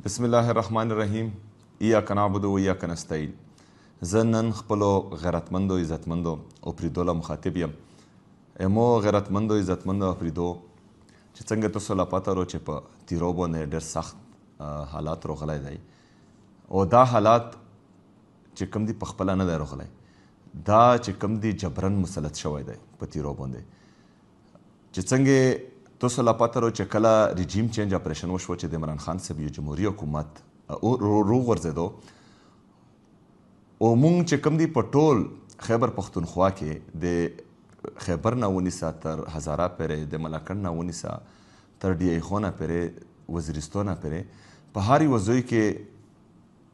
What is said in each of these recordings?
بسم الله الرحمن الرحیم. ایاک نعبد و ایاک نستعین. زه نن خپلو غیرتمندو عزتمندو اپریدو له مخاطب یم. امو غیرتمندو عزتمندو اپریدو چې څنګه تاسو لا پته ورو چې په تیرو باندې ډېر سخت حالات راغلی دی او دا حالات چې کوم دي په خپله نه دی راغلی، دا چې کوم دي جبرن مسلط شوی دی په تیرو باندې. چې څنګه تاسو لا پته ورو چې کله ریجیم چینج اپریشن وشو چې د عمران خان صاحب یو جمهوري حکومت روغورځېدو او مونږ چې کوم دي په ټول خیبر پښتونخوا کې د خیبر نه ونیسه تر هزاره پورې، د ملاکنډ نه ونیسه تر ډي ای خو نه پورې، وزیرستان نه پورې په هر یوه ځای کې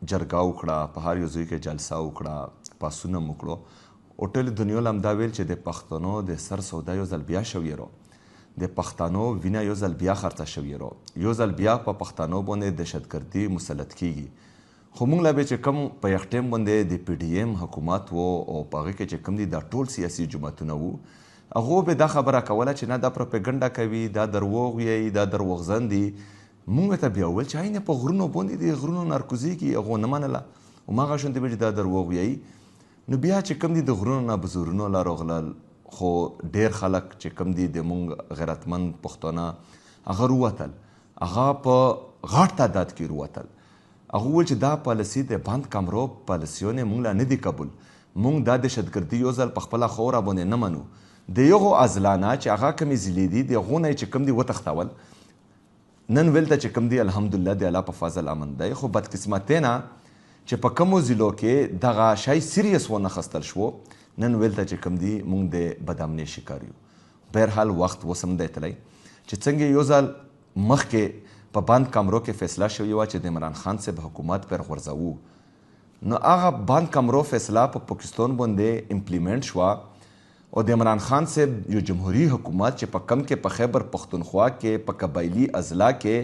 جرګه وکړه، په هر یو ځای کې جلسه وکړه، پاڅون هم وکړو او ټولې دنیا له همدا ویل چې د پښتنو د سر سودا یو ځل بیا شوی رو، د پښتنو وینه یو ځل بیا خرڅه شوې رو، یو ځل بیا په پښتنو باندې دهشتګردي مسلط کیږي. خو موږ لا به چې کوم په یو ټایم باندې د پی ډي ایم حکومت و او په هغې کې چې کوم دي دا ټول سیاسي جماعتونه وو، هغو به دا خبره کوله چې نه دا پروپاګنډه کوي، دا دروغ ویایي، دا دروغزن دي. موږ ته بیا وویل چې عین په غرونو باندې د غرونو نارکوزیږي، هغو نه منله. هماغه شانتې به چې دا دروغ ویایي، نو بیا چې کوم دي د غرونو نه به زورونه لا راغلل. خو ډیر خلک چې کوم دي د مونږ غیرتمند پښتانه هغه رووتل، هغه په غټ تعداد کې رووتل. هغه وویل چې دا پالیسي د بند کمرو پالیسیونه مونږ لا نه دي قبول، مونږ دا دهشتګردي یو ځل په خپله خوره باندې نه منو. د یغو عضلانه چې هغه کومې ضلعې دي د هغو نه چې کوم دي وتښتول، نن ولته چې کوم دي الحمدلله د الله په فضل امن دی. خو بدقسمتۍ نه چې په کومو ضلعو کې دغه شی سیریس ونه خستل شو، نن ویلته چې کوم دي مونږ د بدامنۍ شکار یو. بهرحال وخت اوس هم دی تللی چې څنګه یو ځل مخکې په بند کمرو کې فیصله شوې وه چې د عمران خان صاحب حکومت پر غورځوو، نو هغه بند کمرو فیصله په پاکستان باندې امپلیمنټ شوه او د عمران خان صاحب یو جمهوري حکومت چې په کم کې په خیبر پښتونخوا کې په قبایلي اضلاع کې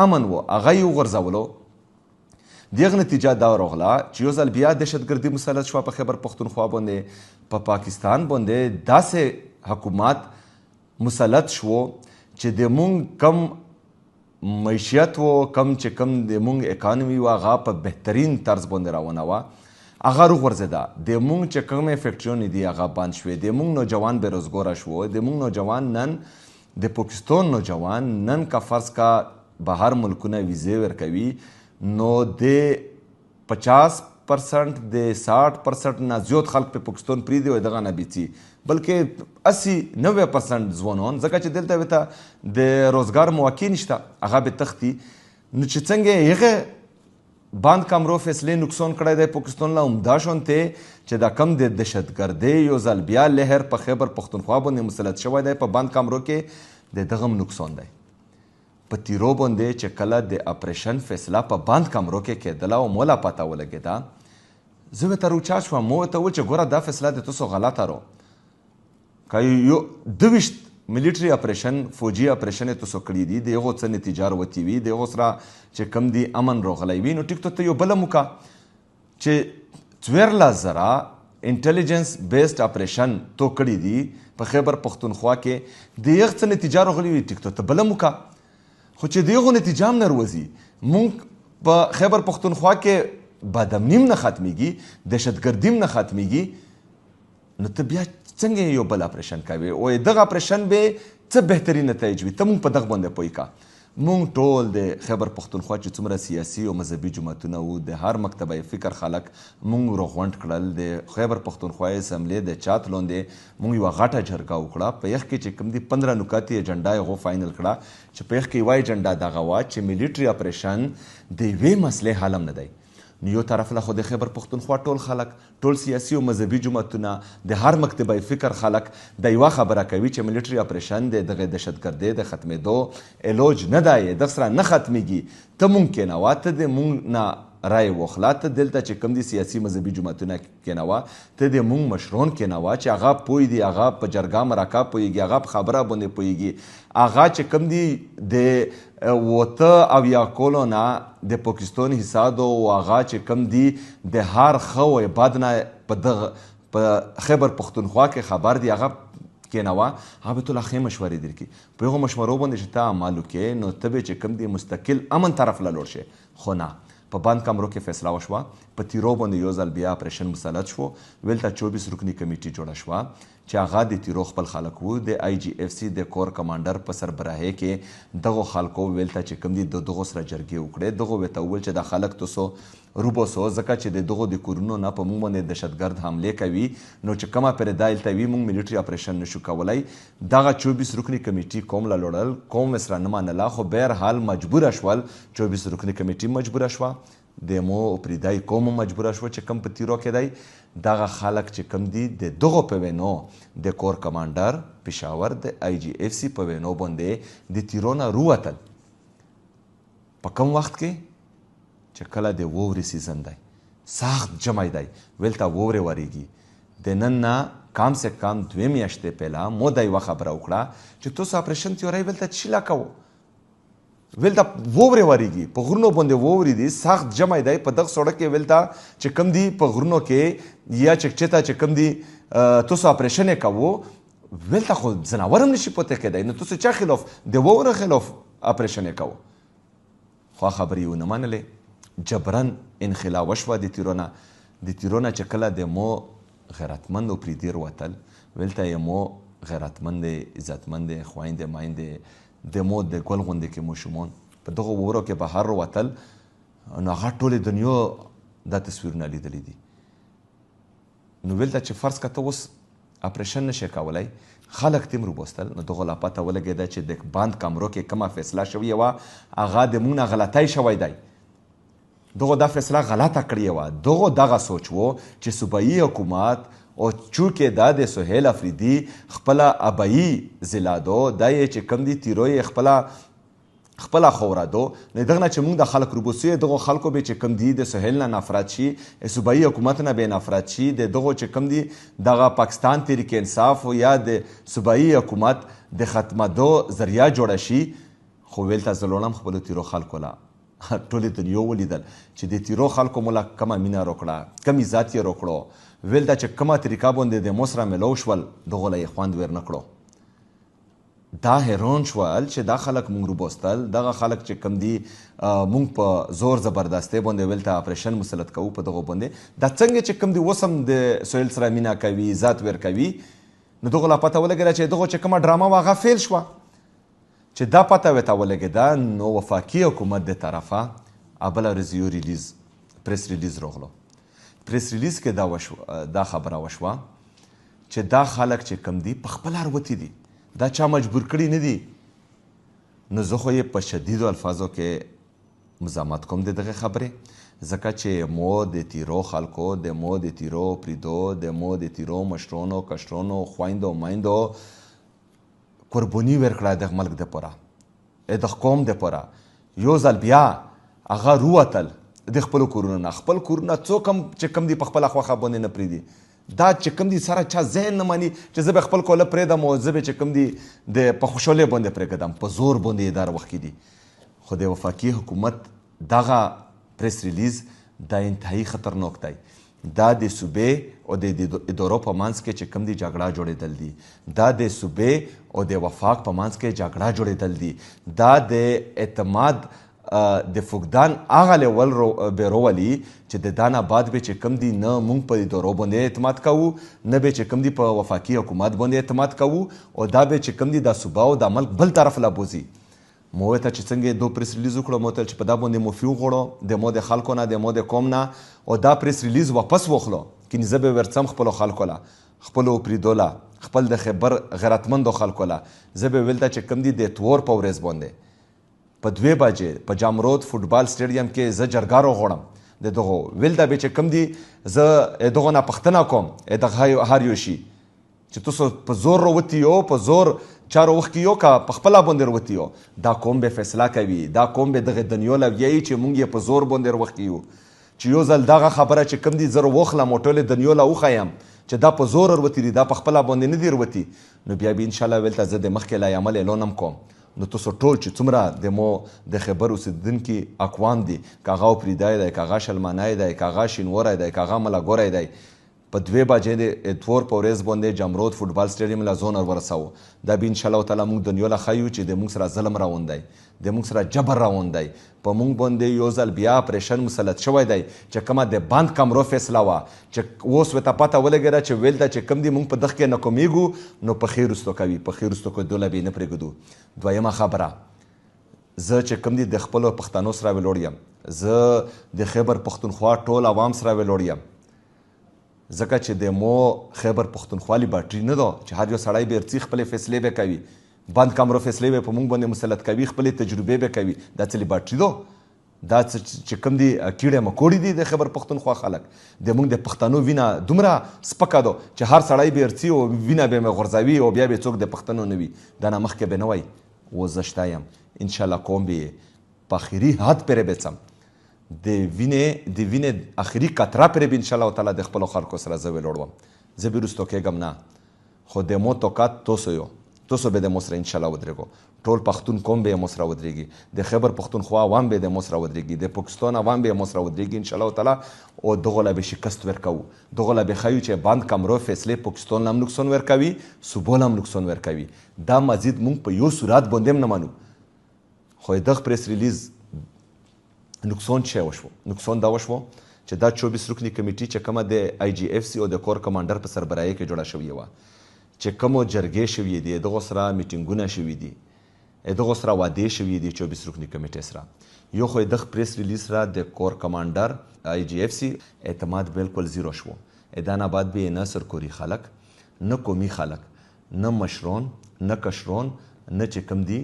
امن و، هغه یې وغورځولو. دغه نتیجه دا راغله چې یو ځل بیا دهشتګردي مسلط شوه په خیبر پښتونخوا باندې، په پاکستان باندې داسې حکومت مسلط شو چې د مونږ کم معیشت و، کم چې کم د مونږ اکانومي و، هغه په بهترین طرز باندې روانه وه، هغه وغورځېده. د مونږ چې کومې فیکټریونه دي هغه بند شوې، د مونږ نوجوان بېروزګاره شو، د مونږ نوجوان نن د پاکستان نوجوان نن که فرض کا بهر ملکونه ویزې ورکوي، نو د 50% د 60% نه زیات خلک په پاکستان پرېږدي او دغه نه بیڅي، بلکې 80-90% ځوانان، ځکه چې دلته ورته د روزګار مواقع نشته، هغه به تښتي. نو چې څنګه هغه بند کمرو فیصلې نقصان کړی دی پاکستان له، همدا شانتې چې دا کم د دهشتګردۍ یو ځل بیا لهر په خیبر پښتونخوا باندې مسلط شوی دی په بند کمرو کې، د دغه هم نقصان دی. په تیرو باندې چې کله د اپریشن فیصله په بند کمرو کې کېدله او مولا پته ولګېده، زه ورته روچا شوم، مو ورته وویل چې ګوره دا فیصله د تاسو غلطه رو، که یو 22 ملیټري اپریشن فوجي اپریشن یې تاسو کړي دي، د هغو څه نتیجه راوتې وي، د هغو سره چې کوم دي امن راغلی وي، نو ټیک ته یو بله موکه چې 14,000 انټلیجنس بیسډ اپریشن تو کړي دي په خیبر پښتونخوا کې، د هغه څه نتیجه راغلي وي، ټیک ته بله موکه. خو چې د هغو نتیجه هم نه روځي، مونږ په خیبر پښتونخوا کې بدامني هم نه ختمیږي، دهشتګردي هم نه ختمیږي، نو ته بیا څنګه یو بل اپریشن کوې او دغه اپریشن به څه بهترین نتایج وي. ته مونږ په دغه باندې پوه که مونږ ټول د خیبر پښتونخوا چې څومره سیاسي او مذهبي جماعتونه وو، د هر مکتبه فکر خلک مونږ راغونډ کړل. د خیبر پښتونخوا اسمبلی د چات لاندې مونږ یوه غټه جرګه وکړه، په یخ کې چې کوم دي 15 نکاتې ایجنډا یې هغو فاینل کړه چې په یخ کې یوه ایجنډا دغه وه چې ملیټري اپریشن د یوې مسلې حل هم نه دی. نو یو طرف له خو د خیبر پښتونخوا ټول خلک، ټول سیاسي او مذهبي جماعتونه، د هر مکتبه فکر خلک دا یوه خبره کوي چې ملیټري اپریشن د دغه دهشتګردۍ د ختمېدو علاج نه دی، دغه سره نه ختمیږي. ته مونږ کېنوه، ته د مونږ نه رای واخله، ته دلته چې کوم دي سیاسي مذهبي جماعتونه کېنوه، ته د مونږ مشران کېنوه چې هغه پوه دي، هغه په جرګه مرکه پوهېږي، هغه په خبره باندې پوهېږي، هغه چې کوم دي د 8 کولو نه د پاکستان حصاد او هغه چې کوم دي د هر ښه او بد نه په خیبر پښتونخوا کې خبر دي، هغه کېنوه، هغه به ټول ښې مشورې درکړي. په هغو مشورو باندې چې ته عمل وکړې، نو ته به چې کوم دي مستقل امن طرف له لاړ شې. خو نه په بند کمرو کې فیصله وشوه په تیرو باندې یو ځل بیا اپریشن مسلط شو ویلته 24 رکنی کمیټي جوړه شوه چې هغه د تیرو خپل خلک وو د آی جی اف سی د کور کمانډر په سربراهۍ کې دغو خلکو ویلته چې کوم دي د دغو سره جرګې وکړې دغو ورته وویل چې دا خلک تاسو روبوسو ځکه چې د دغو د کورونو نه په موږ باندې دهشتګرد حملې کوي نو چې کومه پرې دا هلته وي موږ ملیټري اپریشن نشو کولی دغه 24 رکنی کمیټي قوم له لوړل قوم یې سره نه منله خو بهرحال مجبوره شول 24 رکنی کمیټي مجبوره شوه د مو پریدای قوم مجبوره شوه چې کم په تیرو کې دی دغه خلک چې کم دي د دغو په وینو د کور کمانډر پېښور د آی جی اف سی په وینو باندې د تیرو نه رووتل په کم وخت کې چې کله د وورې سیزن دی سخت جمی دی ویلته وورې ورېږي د نن نه کم سے کم 2 میاشتې پهله مو دا یوه خبره وکړه چې تاسو اپریشن تیوری ویلته څه لا کوو ویلته وورې ورېږي په غرونو باندې وورې دي سخت جمی دی په دغه سړک کې ویلته چې کم دي په غرونو کې یا چکچته چې کم دي تاسو اپریشن یې کوو ویلته خو ځناور هم نشي پوته کېدی نو تاسو چا خلاف د ووره خلاف اپریشن یې کوو خو خبرې یې ونه منلې جبرن انخلا وشوه د تیرو نه چې کله د مو غیرتمند او پریدیر وتل ویلته یې مو غیرتمند عزتمند خویندې مایندې د مو د ګل غوندې کې ماشومان په دغو وورو کې بهر وتل نو هغه ټولې دنیا دا تصویرونه لیدلی دي نو ویلته چې فرض که ته اوس اپریشن نشي کولی خلک تیم روبوستل نو دغو لا پته ولګېده چې د بند کمرو کې کومه فیصله شوې وه هغه د موږ نه غلطی شوی دی دغو دا فیصله غلطه کړې وه دغو دغه سوچ و چې صوبایي حکومت او چونکې دا د سهیل افریدي خپله ابایي ضلع دو دا یې چې کوم دي تیرو یې خپله خوره دو نو دغه نه چې موږ د خلک روبوسو یې دغو خلکو به چې کوم دي د سهیل نه نفرت شي صوبایي حکومت نه به نفرت شي د دغو چې کوم دي دغه پاکستان تحریک انصاف یا د صوبایي حکومت د ختمېدو ذریعه جوړه شي خو ویلته زه لوړم خپلو تیرو خلکو له ټولې دنیا ولیدل چې د تیرو خلکو مو له کومه مینه روکړه کم عزت یې روکړو ویل چې کومه طریقه باندې د مو سره ملو شول دغو له یې خوند ور نه کړو دا حیران شول چې دا خلک مونږ روبوستل دغه خلک چې کم دي مونږ په زور زبردستۍ باندې ویلته اپریشن مسلط کوو په دغو باندې دا څنګه چې کم دي اوس هم د سهیل سره مینه کوي عزت ور کوي نو دغو لا پته ولګېده چې دغو چې کومه ډرامه وه هغه فیل شوه چې دا پته ورته ولګېده نو وفاقي حکومت د طرفه بله ورځ یو ریلیز پریس ریلیز راغلو پریس ریلیز کې دا خبره وشوه چې دا خلک چې کم دي په خپله روتي دي دا چا مجبور کړي نه دي نو زه خو یې په شدیدو الفاظو کې مزاحمت کوم د دغې خبرې ځکه چې مو د تیرو خلکو د مو د تیرو پریدو د مو د تیرو مشرونو کشرونو خویندو میندو قرباني ورکړه دغه ملک دپاره دغه قوم دپاره یو ځل بیا هغه رووتل د خپلو کورونو نه خپل کورونه څوک هم چې کوم دي په خپله خوښه باندې نه پرېږدي دا چې کوم دي سره چا ذهن نه مني چې زه به خپل کوله پرېږدم او زه به چې کوم دي د په خوشحالۍ باندې پرېږدم په زور باندې یې دا وخت کې دي خو د وفاقي حکومت دغه پریس ریلیز دا انتهایی خطرناک دی دا د صوبې او د ادارو په منځ کې چې کوم دي جګړه جوړېدل دي دا د صوبې او د وفاق په منځ کې جګړه جوړېدل دي دا د اعتماد د فقدان هغه لیول به راولي چې د دا نه بعد به چې کوم دي نه موږ په ادارو باندې اعتماد کوو نه به چې کوم دي په وفاقي حکومت باندې اعتماد کوو او دا به چې کوم دي د صوبه او د ملک بل طرف لا بوځي مو ورته چې څنګه دو پریس ریلیز وکړو مو ته چې په دا باندې معافي وغواړو د مو د خلکو نه د مو د قوم نه او دا پریس ریلیز واپس واخلو کینې زه به ورڅم خپلو خلکو له خپلو پریدو له خپل د خیبر غیرتمندو خلکو له زه به ویلته چې کوم دي د اتوار په ورځ باندې په 2 بجې په جامرود فوټبال سټیډیم کې زه جرګه راغواړم د دغو ویلته به چې کوم دي زه دغو نه پوښتنه کوم دغه هر یو شي چې تاسو په زور راوتي یو په زور چارو وخت کې یو که په خپله باندې راوتي یو دا قوم به فیصله کوي دا قوم به دغه دنیا له ویایي چې موږ یې په زور باندې راوخت یو چې یو ځل دغه خبره چې کوم دي زه راوخلم او ټولې دنیا له وښیم چې دا په زور راوتي دي دا په خپله باندې نه دي راوتي نو بیا به انشاءالله ویلته زه د مخکې لا عمل اعلان هم کوم نو تاسو ټول چې څومره د مو د خیبر اوسېدونکي اقوام دي که هغه پریدای دی که هغه شلمانی دی که هغه شینوری دی که هغه ملګری دی په 2 بجې د اتور په ورځ باندې جمرود فوټبال سټیډیم له زون ورسوو. دا به انشاءالله تعالی موږ دنیا له ښیو چې د موږ سره ظلم روان دی، د موږ سره جبر روان دی. په موږ باندې یو ځل بیا اپریشن مسلط شوی دی چې کومه د بند کمرو فیصله وه چې اوس ورته پته ولګېده چې ویل ده چې کوم دي موږ په دغه کې ناکامیږو نو په خیر رستو کوي، په خیر رستو کېدو له به یې نه پرېږدو. دویمه خبره، زه چې کوم دي د خپلو پښتنو سره ویلوړ یم، زه د خیبر پښتونخوا ټول عوام سره ویلوړ یم، ځکه چې د مو خیبر پښتونخوا لیبارټري نه ده چې هر یو سړی به ارڅي خپلې فیصلې به کوي، بند کمرو فیصلې به په موږ باندې مسلط کوي، خپلې تجربې به کوي. دا څه لیبارټري ده؟ دا چې کوم دي کیړې مکوړې دي د خیبر پښتونخوا خلک. د موږ د پښتنو وینه دومره سپکه ده چې هر سړی به ارڅي او وینه به مې غورځوي او بیا به څوک د پښتنو نه وي. دا نه مخکې به نه وای. اوس زه شته یم، انشاءالله کوم به یې په آخري حد پرې به څم، د وینې آخري قطره پرې به انشاءالله تعالی د خپلو خلکو سره زه ویلوړ وم. زه به وروستو کېږم نه، خو د مو توقعات توسو به د مو سره انشاءالله ودرېږو. ټول پښتون قوم به یې مو سره ودرېږي، د خیبر پښتونخوا عوام به د مو سره ودرېږي، د پاکستان عوام به یې مو سره ودرېږي انشاءالله تعالی. او دغو له به شکست ورکوو، دغو له به ښیو چې بند کمرو فیصلې پاکستان له هم نقصان ورکوي، صوبو له هم نقصان ورکوي. دا مزید موږ په یو صورت باندې هم نه منو. خو دغه پریس ریلیز نقصان چی وشو؟ نقصان دا وشو چې دا 24 رکنی کمیټي چې کومه د IGFC او د کور کمانډر په سربراهۍ کې جوړه شوې وه، چې کومو جرګې شوې دي، دغو سره میټینګونه شوي دي، دغو سره وعدې شوي دي 24 رکنی کمیټۍ سره. یو خو دغه پریس ریلیز سره د کور کمانډر IGFC اعتماد بالکل زیرو شو. دا نه بعد به نه سرکوري خلک، نه قومي خلک، نه مشرون، نه کشرون، نه چې کوم دي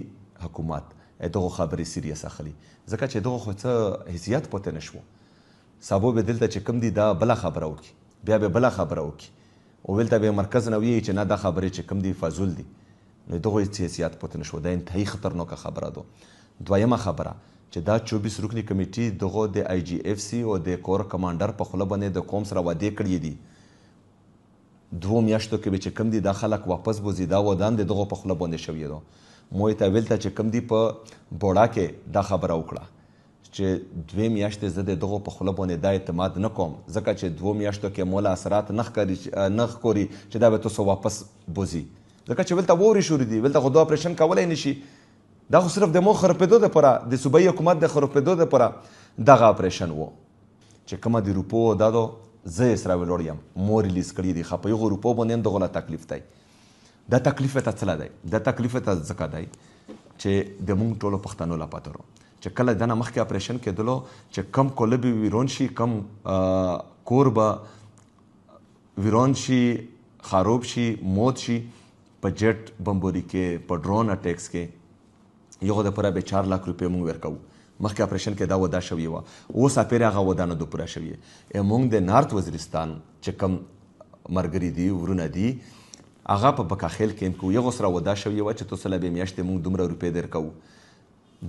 حکومت دغه خبرې سیریس اخلي، ځکه چې دغه خو څه حیثیت پاتې نه شو. سبا به دلته چې کوم دي دا بله خبره وکړي، بیا به بله خبره وکړي او دلته به مرکز نه وایي چې نه دا خبرې چې کوم دي فضول دي، نو دغه هېڅ حیثیت پاتې نه شو. دا انتهایي خطرناکه خبره ده. دویمه خبره چې دا 24 رکنی کمیټي دغه د IGFC او د کور کمانډر په خوله باندې د قوم سره وعدې کړي دي، 2 میاشتو کې به چې کوم دي دا خلک واپس بوځي، دا ودان د دغو په خوله باندې شوي ده. مو ته ویل ته چې کوم دي په بوړا کې دا خبره وکړه چې 2 میاشتې زه د دغو په خوله باندې دا اعتماد نه کوم، ځکه چې 2 میاشتو کې مولا اثرات نه ښکاري چې دا به تاسو واپس بوځي، ځکه چې ولته وورې شروع دي، ولته خو دا اپریشن کولی نه شي. دا خو صرف د مو خرابېدو دپاره، د صوبایي حکومت د خرابېدو دپاره دغه اپریشن و چې کومه د روپو دا ده زه یې سره ویلوړ یم، مو ریلیز کړي دي. ښه په هغو روپو باندې هم دغو له تکلیف دی. دا تکلیف ته څه دی؟ دا تکلیف ته ځکه دی چې د موږ ټولو پښتنو له پته چې کله دنه مخکې اپریشن کېدلو چې کم کوله به ویرون شي، کم کور به ویرون شي، خراب شي، موت شي، په جیټ بمبوري کې، په ډرون اټیکس کې، یغو دپاره به 4 लाख روپۍ موږ ورکوو. مخکې اپریشن کې دا وعده شوې وه، اوس اپېرې هغه وعده نه ده پوره شوې. موږ د نارت وزیرستان چې کم ملګري دي، ورونه دي، هغه په بکاخیل کې کوو، یغو سره وعده شوې وه چې تاسو له به میاشتې موږ دومره روپۍ درکوو.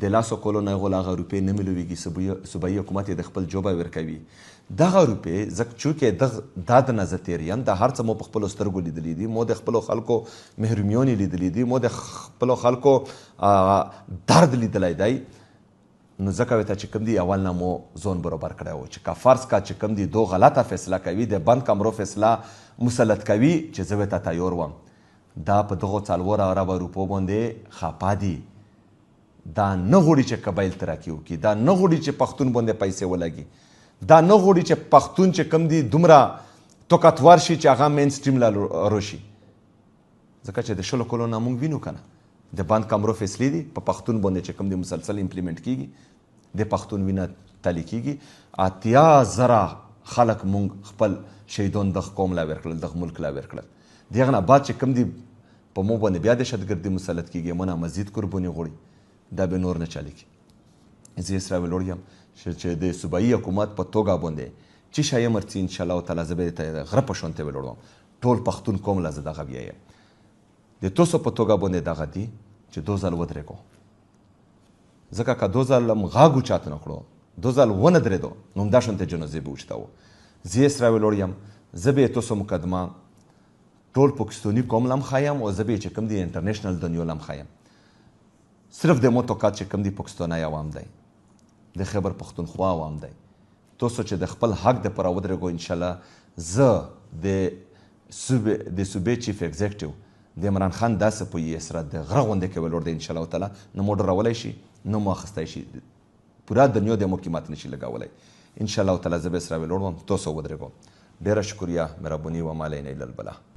د لاسو کولو نه هغو له هغه روپۍ نه میلوېږي، صوبایي حکومت یې د خپل جوبه ورکوي. دغه روپۍ ځکه چونکې دا د نه زه تېر یم، دا هر څه مو په خپلو سترګو لیدلي دي، مو د خپلو خلکو محرومیون یې لیدلي دي، مو د خپلو خلکو درد لیدلی دی، نو ځکه ورته چې کوم دي اول نه مو ځان برابر کړی و چې که فرض کا چې کوم دي دو غلطه فیصله کوي، د بند کمرو فیصله مسلط کوي، چې زه ورته تیار وم. دا په دغو 4 اربه روپو باندې خفه دي. دا نه غواړي چې قبایل ترقي وکړي، دا نه غواړي چې پښتون باندې پیسې ولګي، دا نه غواړي چې پښتون چې کوم دي دومره طاقتور شي چې هغه مین سټریم له روشي، ځکه چې د 20 کلونو نه موږ وینو که نه د بند کمرو فیصلې دي په پښتون باندې چې کوم دي مسلسل امپلیمنټ کیږي، د پښتون وینه تلي کیږي. 80,000 خلک موږ خپل شهیدان دغه قوم لا ورکړل، دغه ملک لا ورکړل. د هغه نه بعد چې کوم دي په مو باندې بیا دهشتګردي مسلط کیږي، مونه مزید قرباني غواړي، دا به نور نه چالي کړي. زه یې سره ویلوړ یم چې د صوبایي حکومت په توګه باندې چې شی مرڅي انشاءالله تعالی زه به ته غره په شونته ویلوړ وم. ټول پښتون قوم له زه دغه بیایم د تاسو په توګه باندې دغه دي چې 2 ځل ودرېږو، ځکه که 2 ځل هم غاږ اوچات نه کړو، 2 ځل ونه درېدو، نو همدا شانتې جنازې به اوچتوو. زه یې سره ویلوړ یم، زه به یې تاسو مقدمه ټول پاکستاني قوم له هم ښایم او زه به یې چې کوم دي انټرنیشنل دنیا له هم ښایم. صرف د مو توقعات چې کوم دي پاکستانی عوام دی، د خیبر پښتونخوا عوام دی، تاسو چې د خپل حق دپاره ودرېږو انشاءالله زه د صوبې چیف ایگزیکټیو د عمران خان داسې په یې سره د غره غوندې کې ولاړ دی انشاءالله تعالی نه مو ډرولی شي نه مو اخیستی شي پوره دنیا د مو قیمت نشي لګولی انشاءالله تعالی زه به یې سره ولاړ وم تاسو ودرېږو ډېره شکریه مهرباني و ما علینا الا البلاغ